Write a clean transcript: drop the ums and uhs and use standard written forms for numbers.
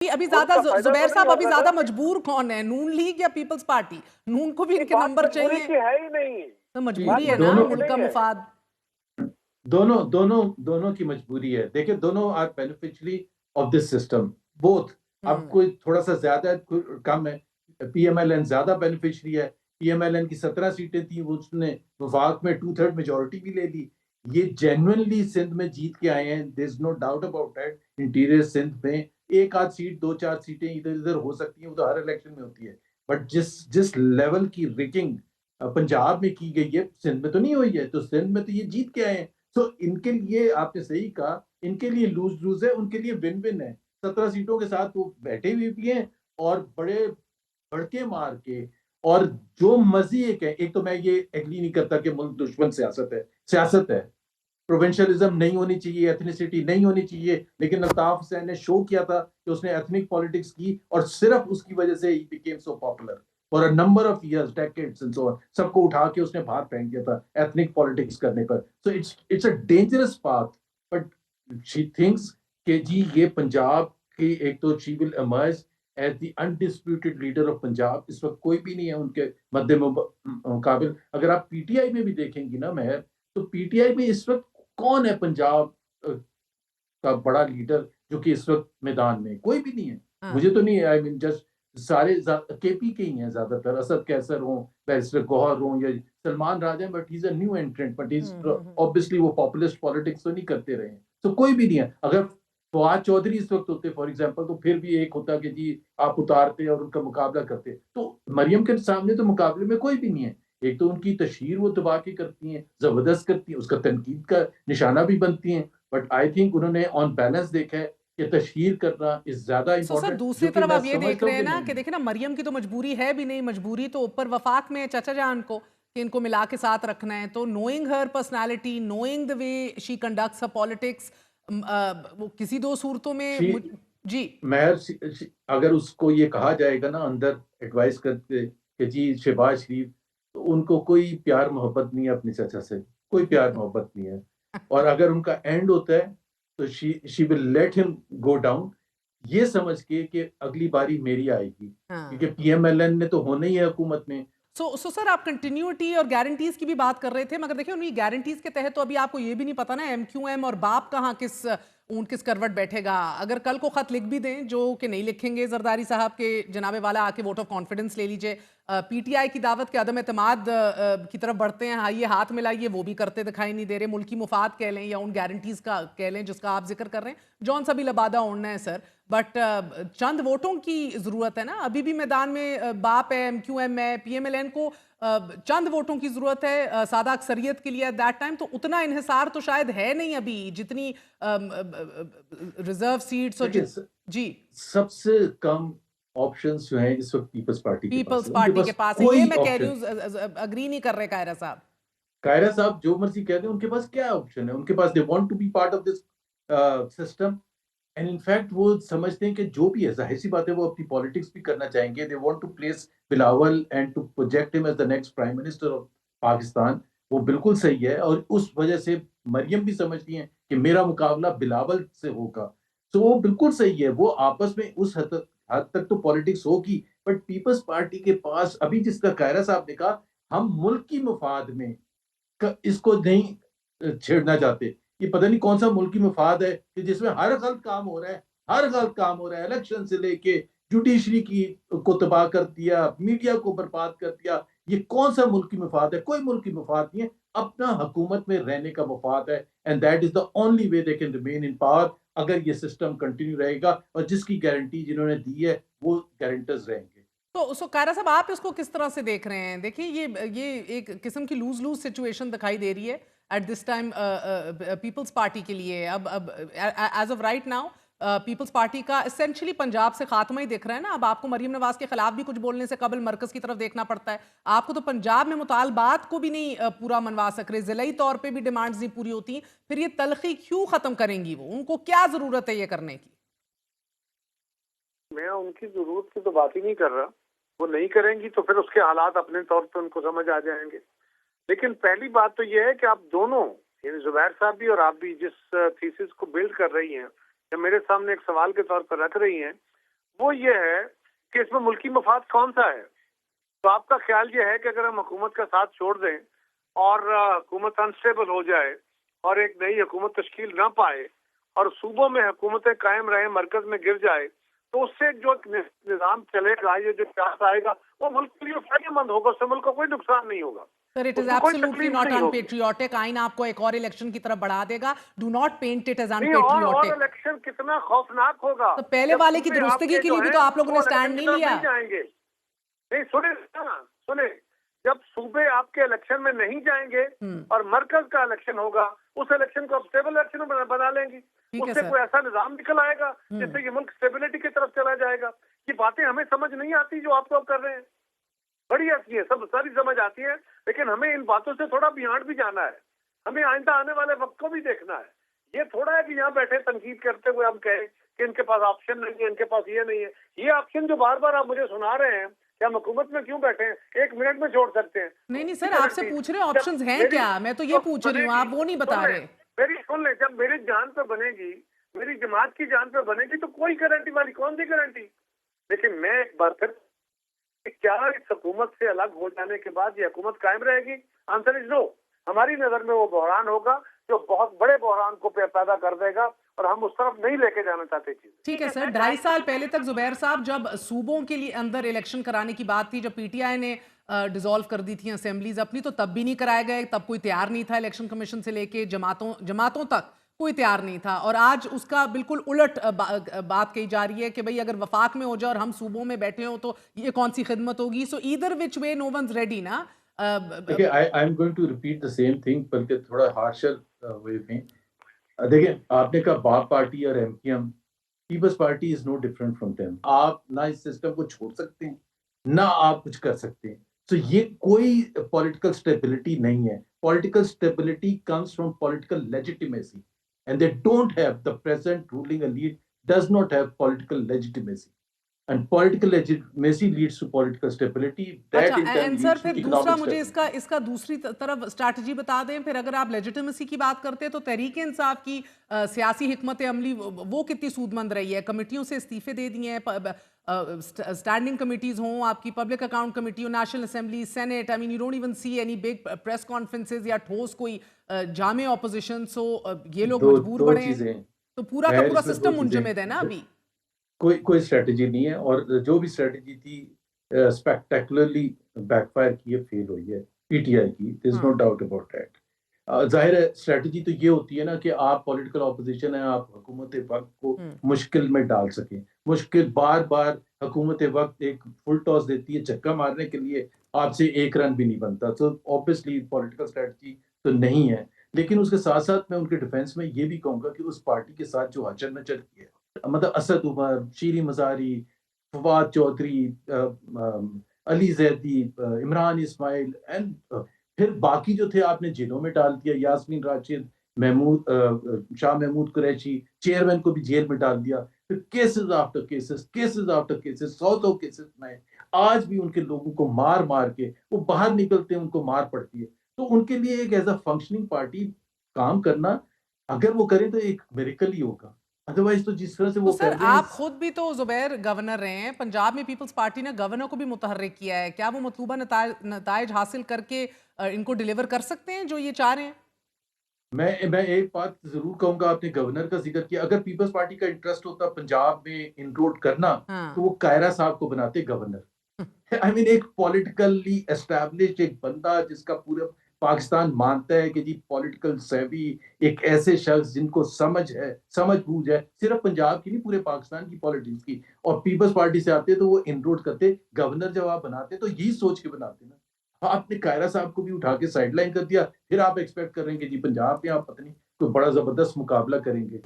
अभी और ज्यादा उसका फायदा तो जुबैर नहीं साहब, हो अभी रहा ज्यादा ना। मजबूर कौन है, नून लीग या पीपल्स पार्टी? नून को भी ये इनके बात नंबर मजबूरी चाहिए, की है ही नहीं। तो बात मजबूरी है ना, मजबूरी दोनों की मुल्क का नहीं है। मुफाद। दोनों दोनों दोनों की मजबूरी है। देखिए, दोनों are beneficiary of this system both. अब हम्म। कोई थोड़ा सा ज्यादा है, कोई कम है। पीएमएलएन ज्यादा बेनिफिशियरी है। पीएमएलएन की 17 सीटें थी, वो उसने वफाक में 2/3 मेजोरिटी भी ले ली। ये जेन्युइनली सिंध में जीत के आए हैं, there is no doubt about that. Interior Sindh में एक आध सीट, दो चार सीटें इधर उधर हो सकती हैं, वो तो हर इलेक्शन में होती है। बट जिस जिस लेवल की रिगिंग पंजाब में की गई है, सिंध में तो नहीं हुई है। तो सिंध में तो ये जीत के आए हैं। तो इनके लिए आपने सही कहा, इनके लिए लूज लूज है, उनके लिए विन विन है। 17 सीटों के साथ वो बैठे हुए भी हैं, और बड़े भड़के मार के, और जो मर्जी एक है। एक तो मैं ये एग्री नहीं करता कि मुल्क दुश्मन सियासत है। सियासत है, प्रोविंशियलिज्म नहीं होनी चाहिए, एथनिसिटी नहीं होनी चाहिए। लेकिन अल्ताफ हुसैन ने शो किया था कि उसने एथनिक पॉलिटिक्स की, और सिर्फ उसकी वजह से he became so popular for a number of years, decades and so on. सबको उठा के उसने बाहर फेंक दिया था एथनिक पॉलिटिक्स करने पर। So it's a dangerous path. But she thinks कि जी ये पंजाब की, एक तो she will emerge as the undisputed leader of Punjab. इस वक्त कोई भी नहीं है उनके मध्य मुकाबिल। अगर आप पीटीआई में भी देखेंगी ना मेहर, तो पीटीआई में इस वक्त कौन है पंजाब का बड़ा लीडर जो कि इस वक्त मैदान में? कोई भी नहीं है। हाँ। मुझे तो नहीं है, आई मीन जस्ट सारे केपी के ही हैं ज्यादातर। असद कैसर हो, बैरिस्टर गौहर हो, या Salman Raja, but he is a new entrant, but is hmm. Obviously वो पॉपुलिस्ट पॉलिटिक्स तो नहीं करते रहे। तो कोई भी नहीं है। अगर फवाद चौधरी इस वक्त होते फॉर एग्जाम्पल, तो फिर भी एक होता कि जी आप उतारते और उनका मुकाबला करते। तो मरियम के सामने तो मुकाबले में कोई भी नहीं है। एक तो उनकी तशहीर वो दबा के करती हैं, जबरदस्त करती हैं, उसका तनकीद का निशाना भी बनती हैं। बट आई थिंक उन्होंने ऑन बैलेंस देखा है कि तशहीर करना इज ज्यादा सो सर, इंपॉर्टेंट, दूसरी जो कि तरफ मैं आप ये देख समझता रहे हूँ हैं कि ना नहीं कि है। देखिए ना, मरियम की तो मजबूरी है भी नहीं, मजबूरी तो ऊपर वफाक में है चाचा जान को कि इनको मिला के साथ रखना है। तो knowing her personality, knowing the way she conducts her politics, वो किसी दो सूरतों में शी जी। महर अगर उसको ये कहा जाएगा ना अंदर एडवाइस करके कि जी शहबाज शरीफ, तो उनको कोई प्यार मोहब्बत नहीं है अपने चाचा से। कोई प्यार मोहब्बत नहीं है। और अगर उनका एंड होता है, तो she will let him go down, ये समझ के कि अगली बारी मेरी आएगी। क्योंकि हाँ। पीएमएलएन ने तो होना ही है हुकूमत में। सो सर, आप कंटिन्यूटी और गारंटीज की भी बात कर रहे थे, मगर देखिए उन्हीं गारंटीज के तहत तो अभी आपको ये भी नहीं पता ना एमक्यूएम और बाप कहाँ किस ऊंट किस करवट बैठेगा। अगर कल को खत लिख भी दें, जो कि नहीं लिखेंगे जरदारी साहब के जनाबे वाला आके वोट ऑफ कॉन्फिडेंस ले लीजिए, पीटीआई की दावत के अदम एतमाद की तरफ बढ़ते हैं, आइए हाथ मिलाइए, वो भी करते दिखाई नहीं दे रहे। मुल्की मुफाद कह लें या उन गारंटीज का कह लें जिसका आप जिक्र कर रहे हैं, जौन सा भी लबादा ओढ़ना है सर, बट चंद वोटों की जरूरत है ना। अभी भी मैदान में बाप है, एमक्यूएम है, पीएमएलएन को चंद वोटों की जरूरत है सादा अक्सरियत के लिए एट दैट टाइम। तो उतना इन्हिसार तो शायद है नहीं अभी, जितनी रिजर्व सीट्स और देखिए, जी। सबसे कम ऑप्शंस जो हैं इस वक्त पीपल्स पार्टी के पास पीपल्स है। उनके पार्टी के पास पास है, ये कोई मैं कह रही ऑप्शन, हूँ, अग्री नहीं कर रहे कायरा साहब। कायरा साहब जो मर्जी कह दें, उनके पास क्या ऑप्शन है? उनके पास they want to be part of this system. And in fact वो समझते हैं कि जो भी है, जाहिर सी बात है, वो अपनी पॉलिटिक्स भी करना चाहेंगे। They want to place Bilawal and to project him as the next prime minister of Pakistan. वो बिल्कुल सही है, और उस वजह से मरियम भी समझती हैं कि मेरा मुकाबला बिलावल से होगा। तो वो बिल्कुल सही है। वो आपस में उस हद तक तो पॉलिटिक्स होगी। बट पीपल्स पार्टी के पास अभी, जिसका कायरा साहब ने कहा, हम मुल्क की मुफाद में इसको नहीं छेड़ना चाहते। ये पता नहीं कौन सा मुल्की मफाद है कि जिसमें हर गलत काम हो रहा है। हर गलत काम हो रहा है, इलेक्शन से लेके जुडिशरी की को तबाह कर दिया, मीडिया को बर्बाद कर दिया। ये कौन सा मुल्की मफाद है? कोई मुल्की मफाद नहीं है। अपना हुकूमत में रहने का मफाद है। And that is the only way they can remain in power, अगर ये सिस्टम कंटिन्यू रहेगा। और जिसकी गारंटी जिन्होंने दी है, वो गारंटर्स रहेंगे। तो कायरा साहब, आप इसको किस तरह से देख रहे हैं? देखिए, ये एक किस्म की लूज लूज सिचुएशन दिखाई दे रही है at this time Peoples Party के लिए। अब as of right now Peoples Party का एसेंशियली पंजाब से खात्मा ही दिख रहा है ना। अब आपको मरीम नवाज के खिलाफ भी कुछ बोलने से कबल मरकज की तरफ देखना पड़ता है। आपको तो पंजाब में मुतालबात को भी नहीं पूरा मनवा सक रहे, जिलाई तौर पर भी डिमांड्स नहीं पूरी होती, फिर ये तलखी क्यों खत्म करेंगी? वो उनको क्या जरूरत है ये करने की? मैं उनकी जरूरत की तो बात ही नहीं कर रहा। वो नहीं करेंगी तो फिर उसके हालात अपने तौर पे उनको समझ आ जाएंगे। लेकिन पहली बात तो ये है कि आप दोनों, यानी जुबैर साहब भी और आप भी, जिस थीसिस को बिल्ड कर रही हैं या मेरे सामने एक सवाल के तौर पर रख रही हैं, वो ये है कि इसमें मुल्की मफाद कौन सा है। तो आपका ख्याल ये है कि अगर हम हुकूमत का साथ छोड़ दें और हुकूमत अनस्टेबल हो जाए और एक नई हुकूमत तश्कील ना पाए और सूबों में हुकूमतें कायम रहे, मरकज में गिर जाए, तो उससे जो निज़ाम चलेगा, ये जो चार्ट आएगा, वो मुल्क के लिए फायदेमंद होगा, उससे मुल्क को कोई नुकसान नहीं होगा। सर, इट इज उसमें कोई एब्सोल्युटली तकलीफ नॉट नहीं होगी। अनपेट्रियोटिक। आइन आपको एक और इलेक्शन की तरफ बढ़ा देगा। Do not paint it as नहीं, और अनपेट्रियोटिक। इलेक्शन कितना खौफनाक होगा तो पहले जब वाले की सूबे दुरुस्तगी आपके के जो लिए भी हैं तो आप लोगों वो ने इलेक्शन स्टैंड की नहीं तरफ लिया। नहीं जाएंगे। नहीं, सुने ना, सुने, जब सूबे आपके इलेक्शन में नहीं जाएंगे और मरकज का इलेक्शन होगा, उस इलेक्शन को आप स्टेबल इलेक्शन बना लेंगी। ठीक है उससे सर। कोई ऐसा निजाम निकल आएगा जिससे ये मुल्क स्टेबिलिटी की तरफ चला जाएगा। ये बातें हमें समझ नहीं आती जो आप लोग कर रहे हैं, बड़ी आती है, सब सारी समझ आती है, लेकिन हमें इन बातों से थोड़ा बियॉन्ड भी जाना है। हमें आइंदा आने वाले वक्त को भी देखना है। ये थोड़ा है कि यहाँ बैठे तनकीद करते हुए हम कहें कि इनके पास ऑप्शन नहीं है, इनके पास ये नहीं है। ये ऑप्शन जो बार बार आप मुझे सुना रहे हैं कि हम हुकूमत में क्यों बैठे हैं, 1 मिनट में छोड़ सकते हैं। नहीं नहीं सर, आपसे पूछ रहे हैं ऑप्शंस हैं क्या, मैं तो ये पूछ रही हूँ, आप वो नहीं बता रहे। मेरी सुन ले, जब मेरी जान पे बनेगी, मेरी जमात की जान पे बनेगी, तो कोई गारंटी वाली कौन सी गारंटी। लेकिन मैं एक बार फिर, क्या इस हुकूमत से अलग हो जाने के बाद ये हुकूमत कायम रहेगी? Answer is no. हमारी नजर में वो बहरान होगा जो बहुत बड़े बहरान को पैदा कर देगा और हम उस तरफ नहीं लेके जाना चाहते चीज। ठीक है सर, 2.5 साल पहले तक जुबैर साहब, जब सूबों के लिए अंदर इलेक्शन कराने की बात थी, जब पीटीआई ने डिसॉल्व कर दी थी असेंबलीज अपनी, तो तब भी नहीं कराए गए, तब कोई तैयार नहीं था। इलेक्शन कमीशन से लेके जमातों तक कोई तैयार नहीं था। और आज उसका बिल्कुल उलट बात कही जा रही है कि भाई अगर वफाक में हो जाए और हम सूबों में बैठे हो तो ये कौन सी खिदमत होगी। So either which way no one's ready ना। देखिए, I am going to repeat the same thing, बल्कि थोड़ा हार्शर वे में। देखिए, आपने कहा बाप पार्टी और MPM, Peoples Party is no different from them. आप ना इस सिस्टम को छोड़ सकते हैं, ना आप कुछ कर सकते हैं। तो ये कोई पॉलिटिकल स्टेबिलिटी नहीं है। Political stability comes from political legitimacy, and they don't have, the present ruling elite does not have political legitimacy, and political legitimacy leads to political stability, that अच्छा, in turn and leads sir to फिर दूसरा economic मुझे stability. इसका दूसरी तरफ strategy बता दें। फिर अगर आप लेजिटिमेसी की बात करते हैं तो तहरीक इंसाफ की सियासी हिकमत अमली वो कितनी सूदमंद रही है। कमेटियों से इस्तीफे दे दिए हैं, स्टैंडिंग कमिटीज हों, आपकी पब्लिक अकाउंट कमेटी हो, national assembly, senate, I mean you don't even see any big press conferences या ठोस कोई जामे ऑपोजिशन। सो ये लोग दो मजबूर दो बने हैं, चीजें तो पूरा का है पूरा इसमें, दो सिस्टम मुंजमद है ना चीजें। अभी। कोई स्ट्रेटजी नहीं है, और जो भी स्ट्रेटजी थी स्पेक्टेकुलरली बैकफायर की है, फेल हुई है पीटीआई की, there is no doubt about that. जाहिर है स्ट्रेटजी तो ये होती है ना कि आप पॉलिटिकल ऑपोजिशन है, आप हुकूमत वक्त को मुश्किल में डाल सकें। मुश्किल बार बार हुकूमत वक्त एक फुल टॉस देती है छक्का मारने के लिए, आपसे 1 रन भी नहीं बनता। तो ऑब्वियसली पॉलिटिकल स्ट्रेटजी तो नहीं है। लेकिन उसके साथ साथ मैं उनके डिफेंस में ये भी कहूंगा कि उस पार्टी के साथ जो हचर नचर की है, मतलब असद उमर, शीरी मजारी, फवाद चौधरी, अली जैदी, इमरान इस्माइल, एंड फिर बाकी जो थे आपने जेलों में डाल दिया। यास्मीन राशिद, शाह महमूद कुरैशी, चेयरमैन को भी जेल में डाल दिया। फिर cases after cases, cases after cases, 100 cases में आज भी उनके लोगों को मार मार के वो बाहर निकलते हैं, उनको मार पड़ती है। तो उनके लिए एक एज अ फंक्शनिंग पार्टी काम करना, अगर वो करें तो एक मिरेकल ही होगा। अदरवाइज तो जिस तरह से तो वो सर कर रहे हैं, आप खुद भी तो जुबैर गवर्नर रहे हैं, पंजाब में पीपल्स पार्टी ने गवर्नर को भी मुतहर्रिक किया है। क्या वो मतलूबा नताइज हासिल करके इनको डिलीवर कर सकते हैं जो ये चाह रहे हैं? मैं एक बात जरूर कहूंगा, आपने गवर्नर का जिक्र किया, अगर पीपल्स पार्टी का इंटरेस्ट होता पंजाब में इनरोड करना, तो हाँ। वो कायरा साहब को बनाते गवर्नर। आई मीन एक पॉलिटिकली एस्टैब्लिश्ड एक बंदा जिसका पूरा पाकिस्तान मानता है कि जी पॉलिटिकल सेवी, एक ऐसे शख्स जिनको समझ बूझ है, सिर्फ पंजाब की नहीं पूरे पाकिस्तान की पॉलिटिक्स की, और पीपल्स पार्टी से आते तो वो इनरोड करते। गवर्नर जब आप बनाते तो यही सोच के बनाते ना। आपने कायरा साहब को भी उठा के साइडलाइन कर दिया, फिर आप एक्सपेक्ट कर रहे हैं कि जी पंजाब में आप पता नहीं कोई बड़ा जबरदस्त मुकाबला करेंगे।